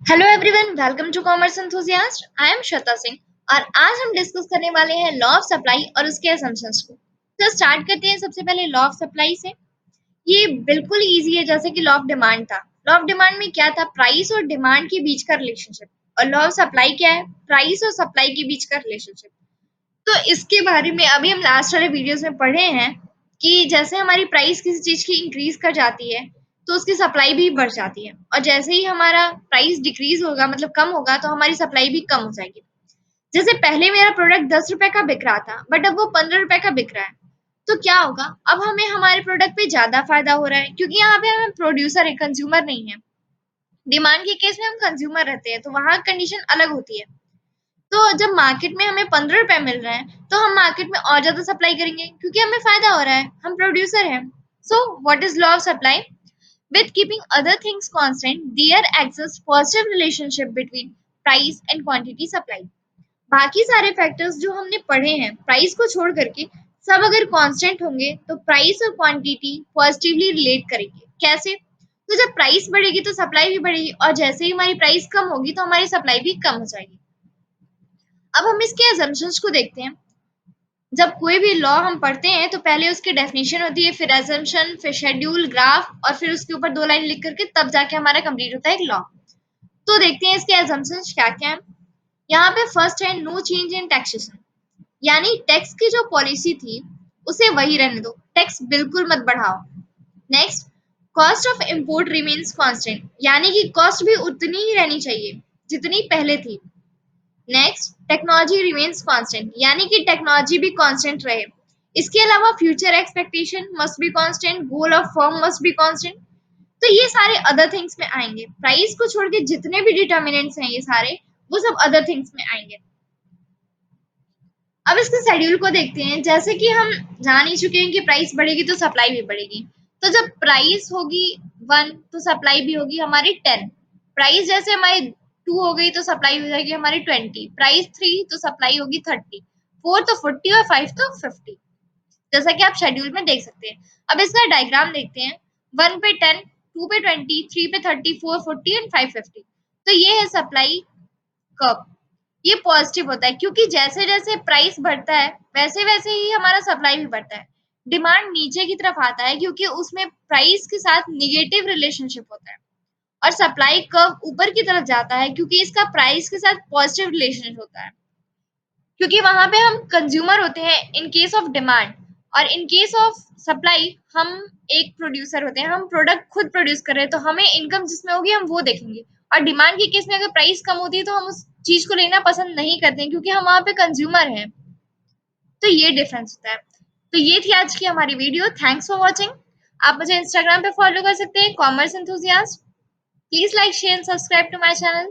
Hello everyone, welcome to commerce enthusiast. I am Shweta Singh और आज हम डिस्कस करने वाले हैं लॉ ऑफ सप्लाई और उसके असम्पशंस को। तो स्टार्ट करते हैं सबसे पहले लॉ ऑफ सप्लाई से। ये बिल्कुल इजी है, जैसे कि लॉ ऑफ डिमांड था। लॉ ऑफ डिमांड में क्या था? प्राइस और डिमांड के बीच का रिलेशनशिप। और लॉ ऑफ सप्लाई क्या है? प्राइस और सप्लाई के बीच का रिलेशनशिप। तो इसके बारे में अभी हम लास्ट वाले वीडियोस में पढ़े हैं कि जैसे हमारी प्राइस किसी चीज की इंक्रीज कर जाती है तो उसकी सप्लाई भी बढ़ जाती है, और जैसे ही हमारा प्राइस डिक्रीज होगा, मतलब कम होगा, तो हमारी सप्लाई भी कम हो जाएगी। जैसे पहले मेरा प्रोडक्ट 10 रुपए का बिक रहा था, बट अब वो 15 रुपए का बिक रहा है। तो क्या होगा? अब हमें हमारे प्रोडक्ट पे ज्यादा फायदा हो रहा है, क्योंकि यहाँ पे हम प्रोड्यूसर है, कंज्यूमर नहीं है। डिमांड के केस में हम कंज्यूमर रहते हैं, तो वहां कंडीशन अलग होती है। तो जब मार्केट में हमें 15 रुपए मिल रहे हैं, तो हम मार्केट में और ज्यादा सप्लाई करेंगे, क्योंकि हमें फायदा हो रहा है, हम प्रोड्यूसर हैं। So what is law of supply? With keeping other things constant, there exist positive relationship between price and quantity supply. बाकी सारे फैक्टर्स जो हमने पढ़े हैं प्राइस को छोड़ करके, सब अगर कांस्टेंट होंगे तो प्राइस और क्वांटिटी पॉजिटिवली रिलेट करेंगे। कैसे? तो जब प्राइस बढ़ेगी तो सप्लाई भी बढ़ेगी, और जैसे ही हमारी प्राइस कम होगी तो हमारी सप्लाई भी कम हो जाएगी। अब हम इसके assumptions को देखते हैं। जब कोई भी लॉ हम पढ़ते हैं तो पहले उसकी डेफिनेशन होती है, फिर assumption, फिर शेड्यूल, ग्राफ, और फिर उसके ऊपर 2 लाइन लिख करके तब जाके हमारा कंप्लीट होता है एक लॉ। तो देखते हैं इसके assumptions क्या क्या है। यहाँ पे फर्स्ट है नो चेंज इन टैक्सेशन, यानी टैक्स की जो पॉलिसी थी उसे वही रहने दो, टैक्स बिल्कुल मत बढ़ाओ। Next, cost of import remains constant, यानी कि कॉस्ट भी उतनी ही रहनी चाहिए जितनी पहले थी। नेक्स्ट, टेक्नोलॉजी रिमेन्स कांस्टेंट, यानी कि टेक्नोलॉजी भी कांस्टेंट रहे। इसके अलावा future expectation must be constant, goal of firm must be constant. तो ये सारे अदर थिंग्स में आएंगे। प्राइस को छोड़ के जितने भी डिटर्मिनेंट्स हैं ये सारे, वो सब अदर थिंग्स में आएंगे। अब इसके शेड्यूल को देखते हैं। जैसे कि हम जान ही चुके हैं कि प्राइस बढ़ेगी तो सप्लाई भी बढ़ेगी। तो जब प्राइस होगी 1 तो सप्लाई भी होगी हमारी 10। प्राइस जैसे हमारी 2 हो गई तो सप्लाई हो जाएगी हमारी 20। प्राइस 3 तो सप्लाई होगी 30। 4 तो 40 और 5 तो 50, जैसा कि आप शेड्यूल में देख सकते हैं। अब इसका डायग्राम देखते हैं। 1 पे 10, 2 पे 20, 3 पे 30, 4 40 एंड 5 50। तो ये है सप्लाई कर्व। ये पॉजिटिव होता है, क्योंकि जैसे जैसे प्राइस बढ़ता है वैसे वैसे ही हमारा सप्लाई भी बढ़ता है। डिमांड नीचे की तरफ आता है, क्योंकि उसमें प्राइस के साथ निगेटिव रिलेशनशिप होता है। और सप्लाई कर्व ऊपर की तरफ जाता है, क्योंकि इसका प्राइस के साथ पॉजिटिव रिलेशन होता है, क्योंकि वहां पे हम कंज्यूमर होते हैं इन केस ऑफ डिमांड, और इन केस ऑफ सप्लाई हम एक प्रोड्यूसर होते हैं, हम प्रोडक्ट खुद प्रोड्यूस कर रहे हैं, तो हमें इनकम जिसमें होगी हम वो देखेंगे। और डिमांड के केस में अगर प्राइस कम होती है तो हम उस चीज को लेना पसंद नहीं करते हैं, क्योंकि हम वहां पे कंज्यूमर हैं। तो ये डिफरेंस होता है। तो ये थी आज की हमारी वीडियो। Thanks for watching. आप मुझे इंस्टाग्राम पे फॉलो कर सकते हैं, commerce enthusiast. Please like share and subscribe to my channel.